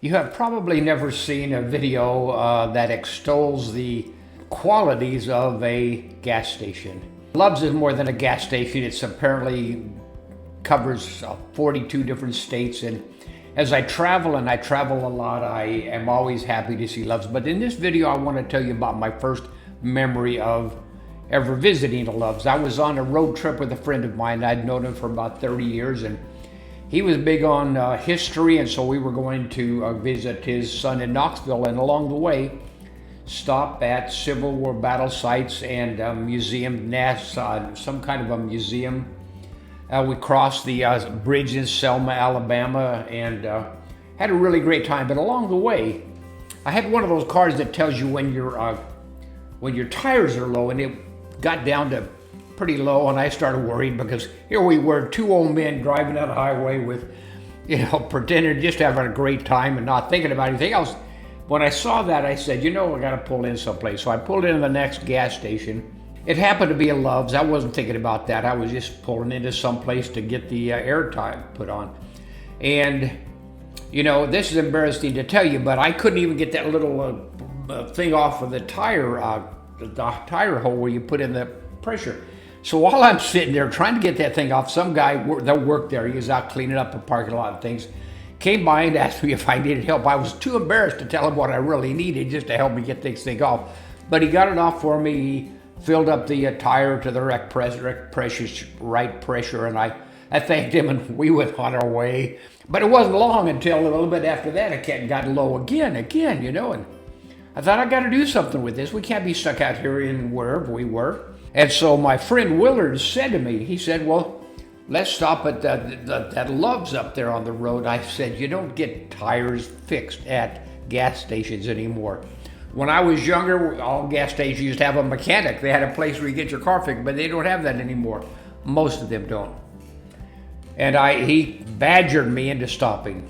You have probably never seen a video that extols the qualities of a gas station. Love's is more than a gas station. It's apparently covers 42 different states, and as I travel, and I travel a lot, I am always happy to see Love's. But in this video, I want to tell you about my first memory of ever visiting a Love's. I was on a road trip with a friend of mine. I'd known him for about 30 years, and he was big on history, and so we were going to visit his son in Knoxville, and along the way, stop at Civil War battle sites and museum, some kind of a museum. We crossed the bridge in Selma, Alabama, and had a really great time. But along the way, I had one of those cars that tells you when your tires are low, and it got down to pretty low, and I started worrying because here we were, two old men driving down the highway with, pretending just having a great time and not thinking about anything else. When I saw that, I said, I got to pull in someplace. So I pulled into the next gas station. It happened to be a Love's. I wasn't thinking about that. I was just pulling into someplace to get the air tire put on. And, this is embarrassing to tell you, but I couldn't even get that little thing off of the tire hole where you put in the pressure. So while I'm sitting there trying to get that thing off, some guy that worked there, he was out cleaning up a parking lot and things, came by and asked me if I needed help. I was too embarrassed to tell him what I really needed just to help me get this thing off. But he got it off for me. He filled up the tire to the right pressure, and I thanked him, and we went on our way. But it wasn't long until a little bit after that it got low again, and I thought, I got to do something with this. We can't be stuck out here in wherever we were. And so my friend Willard said to me, he said, well, let's stop at that Love's up there on the road. I said, you don't get tires fixed at gas stations anymore. When I was younger, all gas stations used to have a mechanic. They had a place where you get your car fixed, but they don't have that anymore. Most of them don't. And he badgered me into stopping.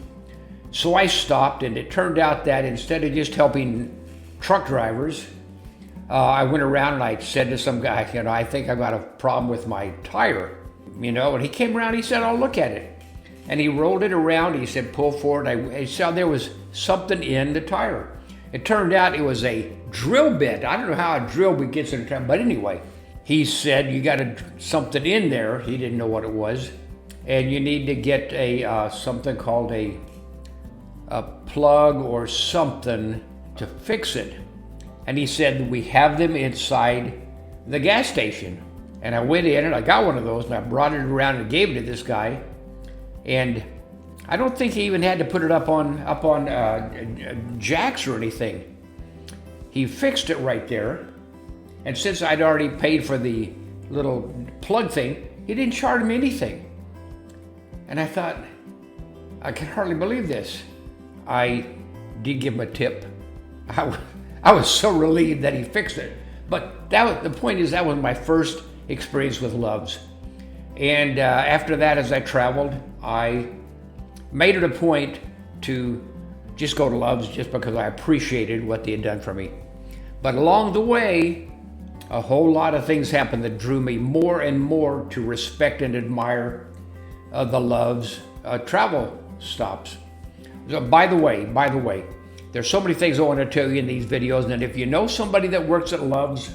So I stopped, and it turned out that instead of just helping truck drivers, I went around and I said to some guy, I think I've got a problem with my tire, and he came around, he said, I'll look at it. And he rolled it around, he said, pull forward. I saw there was something in the tire. It turned out it was a drill bit. I don't know how a drill bit gets in the tire, but anyway, he said, you got something in there. He didn't know what it was. And you need to get something called a plug or something to fix it. And he said, we have them inside the gas station. And I went in and I got one of those, and I brought it around and gave it to this guy. And I don't think he even had to put it up on jacks or anything. He fixed it right there. And since I'd already paid for the little plug thing, he didn't charge me anything. And I thought, I can hardly believe this. I did give him a tip. I was so relieved that he fixed it. But the point is, that was my first experience with Love's. And after that, as I traveled, I made it a point to just go to Love's just because I appreciated what they had done for me. But along the way, a whole lot of things happened that drew me more and more to respect and admire the Love's travel stops. So by the way, there's so many things I want to tell you in these videos, and if you know somebody that works at Love's,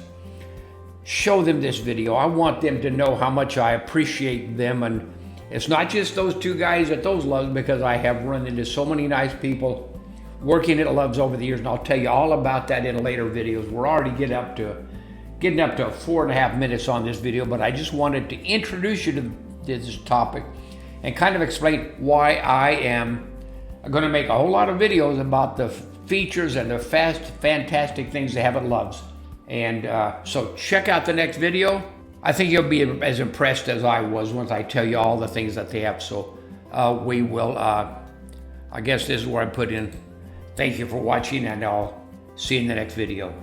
show them this video. I want them to know how much I appreciate them, and it's not just those two guys at those Love's, because I have run into so many nice people working at Love's over the years, and I'll tell you all about that in later videos. We're already getting up to 4.5 minutes on this video, but I just wanted to introduce you to this topic and kind of explain why I am going to make a whole lot of videos about the features and the fantastic things they have at Love's. And so check out the next video. I think you'll be as impressed as I was once I tell you all the things that they have. So we will, I guess this is where I put in. Thank you for watching, and I'll see you in the next video.